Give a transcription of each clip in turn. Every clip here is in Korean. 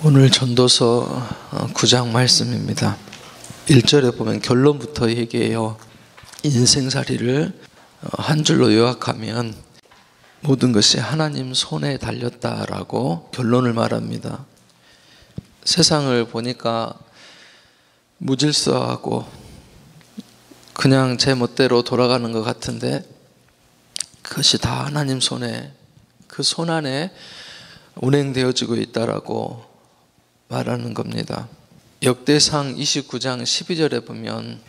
오늘 전도서 9장 말씀입니다. 1절에 보면 결론부터 얘기해요. 인생살이를 한 줄로 요약하면 모든 것이 하나님 손에 달렸다라고 결론을 말합니다. 세상을 보니까 무질서하고 그냥 제 멋대로 돌아가는 것 같은데 그것이 다 하나님 손에, 그 손 안에 운행되어지고 있다라고 말하는 겁니다. 역대상 29장 12절에 보면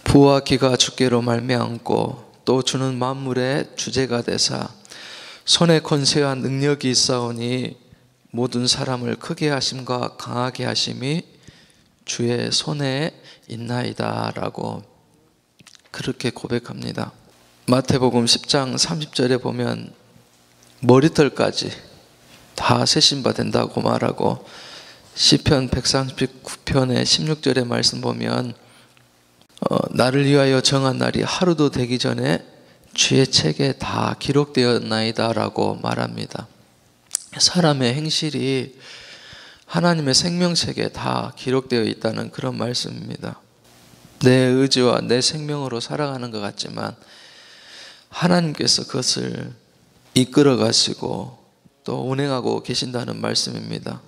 부와 기가 주께로 말미암고 또 주는 만물의 주제가 되사 손에 권세와 능력이 있사오니 모든 사람을 크게 하심과 강하게 하심이 주의 손에 있나이다 라고 그렇게 고백합니다. 마태복음 10장 30절에 보면 머리털까지 다 세신 바 된다고 말하고 시편 139편의 16절의 말씀 보면 나를 위하여 정한 날이 하루도 되기 전에 주의 책에 다 기록되었나이다 라고 말합니다. 사람의 행실이 하나님의 생명책에 다 기록되어 있다는 그런 말씀입니다. 내 의지와 내 생명으로 살아가는 것 같지만 하나님께서 그것을 이끌어 가시고 또 운행하고 계신다는 말씀입니다.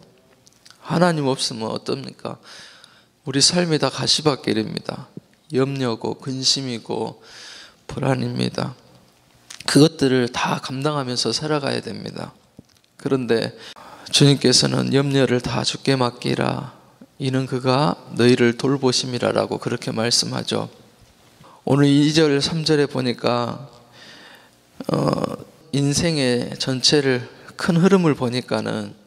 하나님 없으면 어떻습니까? 우리 삶이 다 가시밭길입니다. 염려고 근심이고 불안입니다. 그것들을 다 감당하면서 살아가야 됩니다. 그런데 주님께서는 염려를 다 주께 맡기라. 이는 그가 너희를 돌보심이라 라고 그렇게 말씀하죠. 오늘 2절 3절에 보니까 인생의 전체를 큰 흐름을 보니까는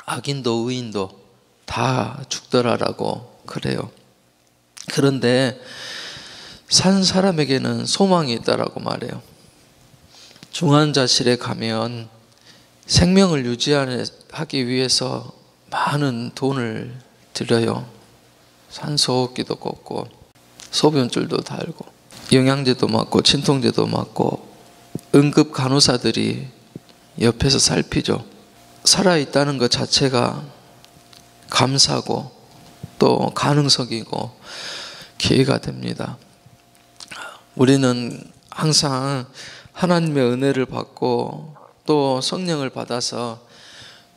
악인도 의인도 다 죽더라라고 그래요. 그런데 산 사람에게는 소망이 있다라고 말해요. 중환자실에 가면 생명을 유지하기 위해서 많은 돈을 들여요. 산소호흡기도 꽂고 소변줄도 달고 영양제도 맞고 진통제도 맞고 응급 간호사들이 옆에서 살피죠. 살아있다는 것 자체가 감사고 또 가능성이고 기회가 됩니다. 우리는 항상 하나님의 은혜를 받고 또 성령을 받아서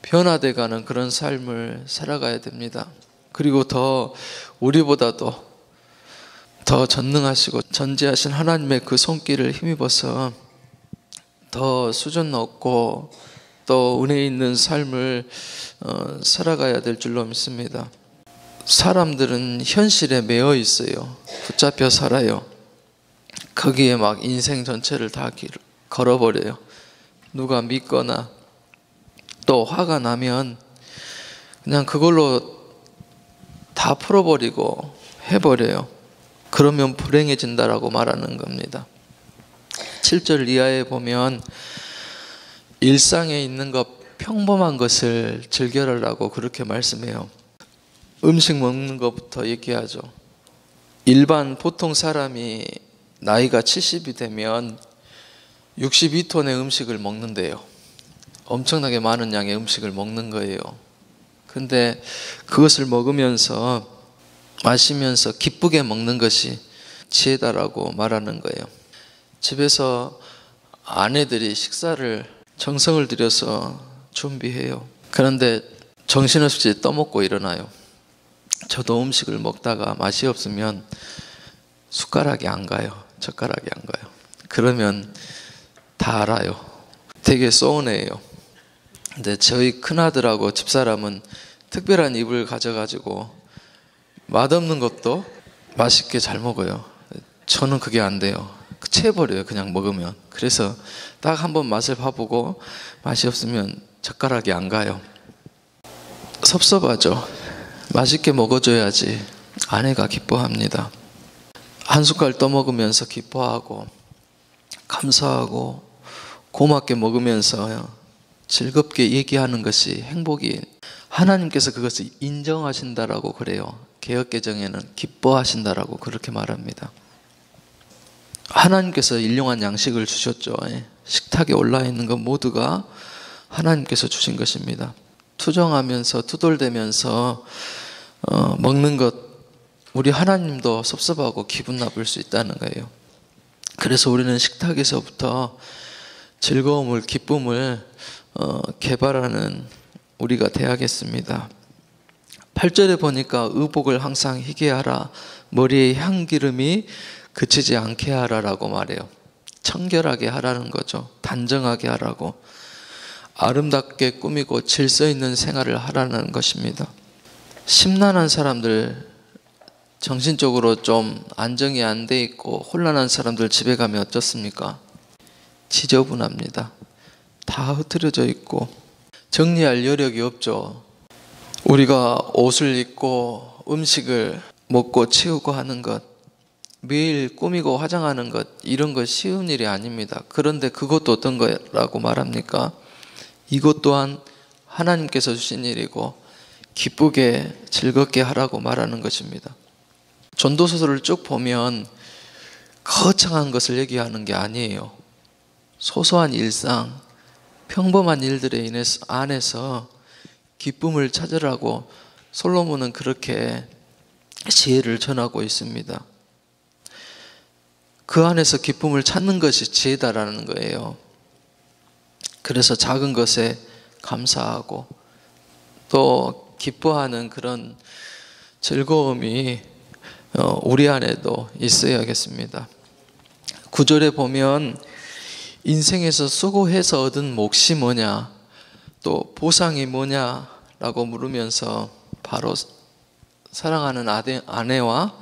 변화돼가는 그런 삶을 살아가야 됩니다. 그리고 더 우리보다도 더 전능하시고 전지하신 하나님의 그 손길을 힘입어서 더 수준 높고 또 은혜 있는 삶을 살아가야 될 줄로 믿습니다. 사람들은 현실에 매여 있어요. 붙잡혀 살아요. 거기에 막 인생 전체를 다 걸어버려요. 누가 믿거나 또 화가 나면 그냥 그걸로 다 풀어버리고 해버려요. 그러면 불행해진다라고 말하는 겁니다. 7절 이하에 보면 일상에 있는 것, 평범한 것을 즐겨라라고 그렇게 말씀해요. 음식 먹는 것부터 얘기하죠. 일반 보통 사람이 나이가 70이 되면 62톤의 음식을 먹는데요. 엄청나게 많은 양의 음식을 먹는 거예요. 근데 그것을 먹으면서 마시면서 기쁘게 먹는 것이 지혜다라고 말하는 거예요. 집에서 아내들이 식사를 정성을 들여서 준비해요. 그런데 정신없이 떠먹고 일어나요. 저도 음식을 먹다가 맛이 없으면 숟가락이 안 가요. 젓가락이 안 가요. 그러면 다 알아요. 되게 서운해요. 근데 저희 큰아들하고 집사람은 특별한 입을 가져가지고 맛없는 것도 맛있게 잘 먹어요. 저는 그게 안 돼요. 채버려요. 그냥 먹으면. 그래서 딱 한번 맛을 봐보고 맛이 없으면 젓가락이 안 가요. 섭섭하죠. 맛있게 먹어줘야지 아내가 기뻐합니다. 한 숟갈 떠먹으면서 기뻐하고 감사하고 고맙게 먹으면서 즐겁게 얘기하는 것이 행복이, 하나님께서 그것을 인정하신다라고 그래요. 개역개정에는 기뻐하신다라고 그렇게 말합니다. 하나님께서 일용한 양식을 주셨죠. 식탁에 올라 있는 것 모두가 하나님께서 주신 것입니다. 투정하면서 투덜대면서 먹는 것, 우리 하나님도 섭섭하고 기분 나쁠 수 있다는 거예요. 그래서 우리는 식탁에서부터 즐거움을, 기쁨을 개발하는 우리가 되어야겠습니다. 8절에 보니까 의복을 항상 희게 하라, 머리에 향기름이 그치지 않게 하라라고 말해요. 청결하게 하라는 거죠. 단정하게 하라고. 아름답게 꾸미고 질서 있는 생활을 하라는 것입니다. 심란한 사람들, 정신적으로 좀 안정이 안 돼 있고 혼란한 사람들 집에 가면 어떻습니까? 지저분합니다. 다 흐트러져 있고 정리할 여력이 없죠. 우리가 옷을 입고 음식을 먹고 치우고 하는 것, 매일 꾸미고 화장하는 것, 이런 것 쉬운 일이 아닙니다. 그런데 그것도 어떤 거라고 말합니까? 이것 또한 하나님께서 주신 일이고 기쁘게 즐겁게 하라고 말하는 것입니다. 전도서를 쭉 보면 거창한 것을 얘기하는 게 아니에요. 소소한 일상, 평범한 일들에 안에서 기쁨을 찾으라고 솔로몬은 그렇게 지혜를 전하고 있습니다. 그 안에서 기쁨을 찾는 것이 지혜다라는 거예요. 그래서 작은 것에 감사하고 또 기뻐하는 그런 즐거움이 우리 안에도 있어야겠습니다. 9절에 보면 인생에서 수고해서 얻은 몫이 뭐냐, 또 보상이 뭐냐라고 물으면서 바로 사랑하는 아내와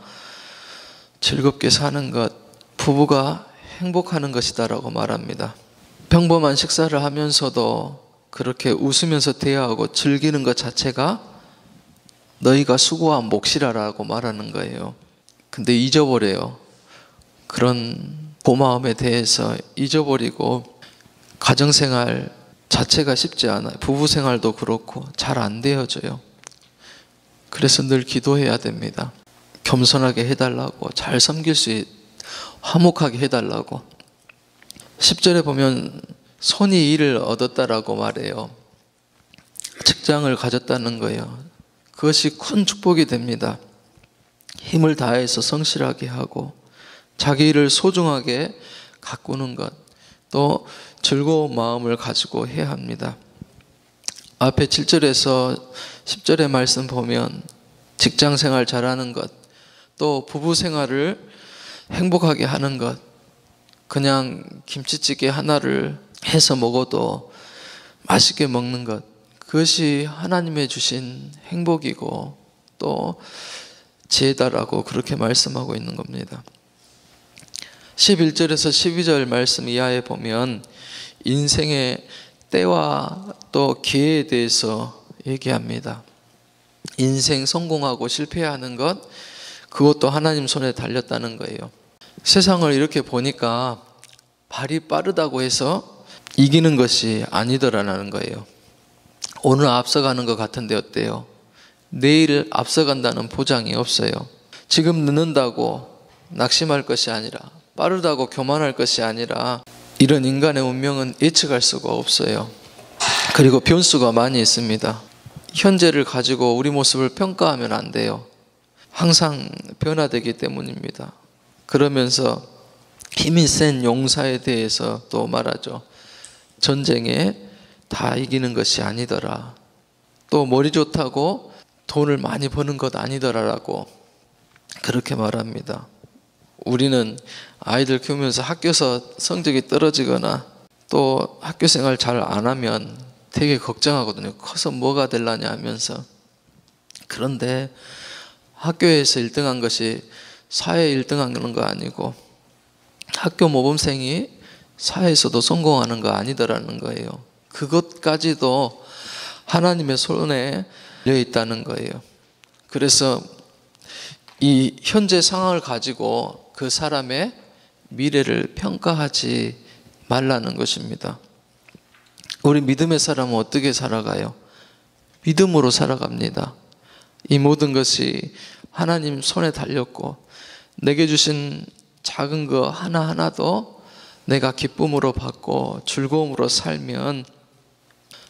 즐겁게 사는 것, 부부가 행복하는 것이다라고 말합니다. 평범한 식사를 하면서도 그렇게 웃으면서 대화하고 즐기는 것 자체가 너희가 수고한 몫이라고 말하는 거예요. 근데 잊어버려요. 그런 고마움에 대해서 잊어버리고 가정생활 자체가 쉽지 않아요. 부부생활도 그렇고 잘 안 되어져요. 그래서 늘 기도해야 됩니다. 겸손하게 해달라고, 잘 섬길 수 화목하게 해달라고. 10절에 보면 손이 일을 얻었다라고 말해요. 직장을 가졌다는 거예요. 그것이 큰 축복이 됩니다. 힘을 다해서 성실하게 하고 자기 일을 소중하게 가꾸는 것, 또 즐거운 마음을 가지고 해야 합니다. 앞에 7절에서 10절의 말씀 보면 직장생활 잘하는 것, 또 부부생활을 행복하게 하는 것, 그냥 김치찌개 하나를 해서 먹어도 맛있게 먹는 것, 그것이 하나님의 주신 행복이고 또 지혜다라고 그렇게 말씀하고 있는 겁니다. 11절에서 12절 말씀 이하에 보면 인생의 때와 또 기회에 대해서 얘기합니다. 인생 성공하고 실패하는 것, 그것도 하나님 손에 달렸다는 거예요. 세상을 이렇게 보니까 발이 빠르다고 해서 이기는 것이 아니더라는 거예요. 오늘 앞서가는 것 같은데 어때요? 내일 앞서간다는 보장이 없어요. 지금 늦는다고 낙심할 것이 아니라, 빠르다고 교만할 것이 아니라, 이런 인간의 운명은 예측할 수가 없어요. 그리고 변수가 많이 있습니다. 현재를 가지고 우리 모습을 평가하면 안 돼요. 항상 변화되기 때문입니다. 그러면서 힘이 센 용사에 대해서 또 말하죠. 전쟁에 다 이기는 것이 아니더라. 또 머리 좋다고 돈을 많이 버는 것 아니더라라고 그렇게 말합니다. 우리는 아이들 키우면서 학교에서 성적이 떨어지거나 또 학교 생활 잘 안 하면 되게 걱정하거든요. 커서 뭐가 될라냐 하면서. 그런데 학교에서 1등한 것이 사회에 1등하는 거 아니고 학교 모범생이 사회에서도 성공하는 거 아니더라는 거예요. 그것까지도 하나님의 손에 열려 있다는 거예요. 그래서 이 현재 상황을 가지고 그 사람의 미래를 평가하지 말라는 것입니다. 우리 믿음의 사람은 어떻게 살아가요? 믿음으로 살아갑니다. 이 모든 것이 하나님 손에 달렸고 내게 주신 작은 거 하나하나도 내가 기쁨으로 받고 즐거움으로 살면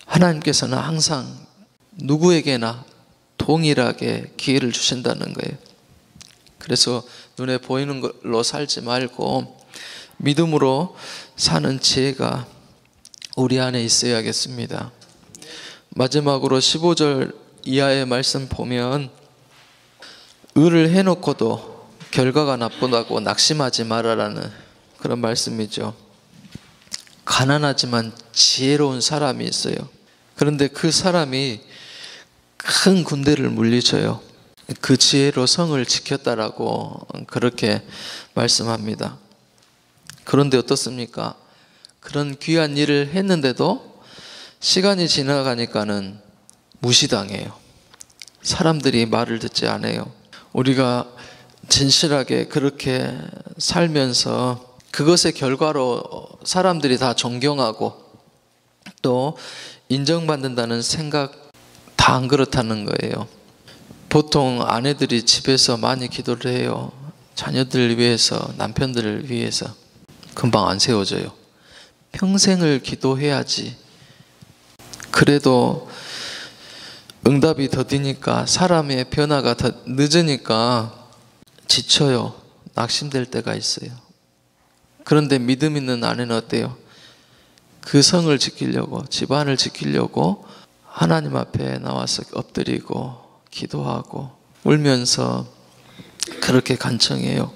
하나님께서는 항상 누구에게나 동일하게 기회를 주신다는 거예요. 그래서 눈에 보이는 걸로 살지 말고 믿음으로 사는 지혜가 우리 안에 있어야겠습니다. 마지막으로 15절 이하의 말씀 보면 의를 해놓고도 결과가 나쁘다고 낙심하지 말아라는 그런 말씀이죠. 가난하지만 지혜로운 사람이 있어요. 그런데 그 사람이 큰 군대를 물리쳐요. 그 지혜로 성을 지켰다라고 그렇게 말씀합니다. 그런데 어떻습니까? 그런 귀한 일을 했는데도 시간이 지나가니까는 무시당해요. 사람들이 말을 듣지 않아요. 우리가 진실하게 그렇게 살면서 그것의 결과로 사람들이 다 존경하고 또 인정받는다는 생각 다 안 그렇다는 거예요. 보통 아내들이 집에서 많이 기도를 해요. 자녀들을 위해서, 남편들을 위해서. 금방 안 세워져요. 평생을 기도해야지. 그래도 응답이 더디니까, 사람의 변화가 더 늦으니까 지쳐요. 낙심될 때가 있어요. 그런데 믿음 있는 아내는 어때요? 그 성을 지키려고, 집안을 지키려고 하나님 앞에 나와서 엎드리고 기도하고 울면서 그렇게 간청해요.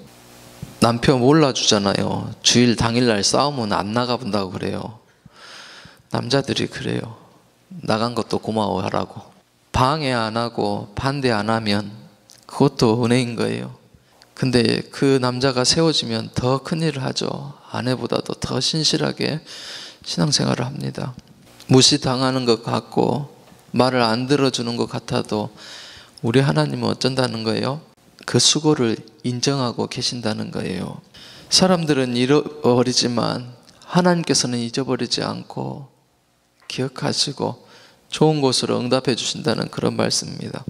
남편 몰라주잖아요. 주일 당일날 싸우면 안 나가본다고 그래요. 남자들이 그래요. 나간 것도 고마워하라고. 방해 안 하고 반대 안 하면 그것도 은혜인 거예요. 근데 그 남자가 세워지면 더 큰일을 하죠. 아내보다도 더 신실하게 신앙생활을 합니다. 무시당하는 것 같고 말을 안 들어주는 것 같아도 우리 하나님은 어쩐다는 거예요? 그 수고를 인정하고 계신다는 거예요. 사람들은 잃어버리지만 하나님께서는 잊어버리지 않고 기억하시고 좋은 곳으로 응답해 주신다는 그런 말씀입니다.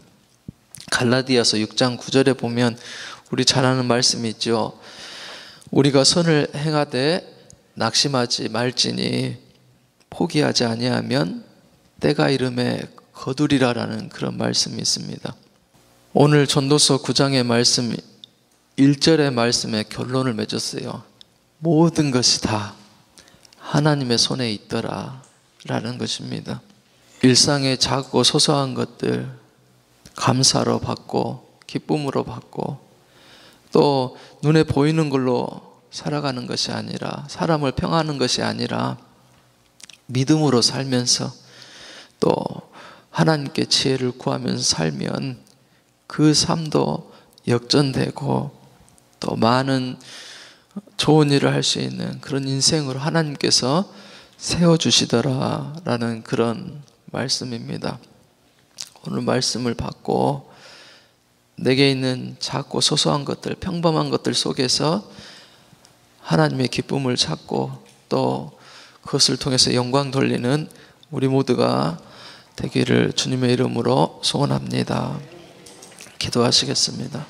갈라디아서 6장 9절에 보면 우리 잘 아는 말씀이 있죠. 우리가 선을 행하되 낙심하지 말지니 포기하지 아니하면 때가 이름에 거두리라라는 그런 말씀이 있습니다. 오늘 전도서 9장의 말씀 1절의 말씀에 결론을 맺었어요. 모든 것이 다 하나님의 손에 있더라 라는 것입니다. 일상의 작고 소소한 것들 감사로 받고 기쁨으로 받고 또 눈에 보이는 걸로 살아가는 것이 아니라, 사람을 평하는 것이 아니라 믿음으로 살면서 또 하나님께 지혜를 구하면서 살면 그 삶도 역전되고 또 많은 좋은 일을 할 수 있는 그런 인생으로 하나님께서 세워주시더라 라는 그런 말씀입니다. 오늘 말씀을 받고 내게 있는 작고 소소한 것들, 평범한 것들 속에서 하나님의 기쁨을 찾고 또 그것을 통해서 영광 돌리는 우리 모두가 되기를 주님의 이름으로 소원합니다. 기도하시겠습니다.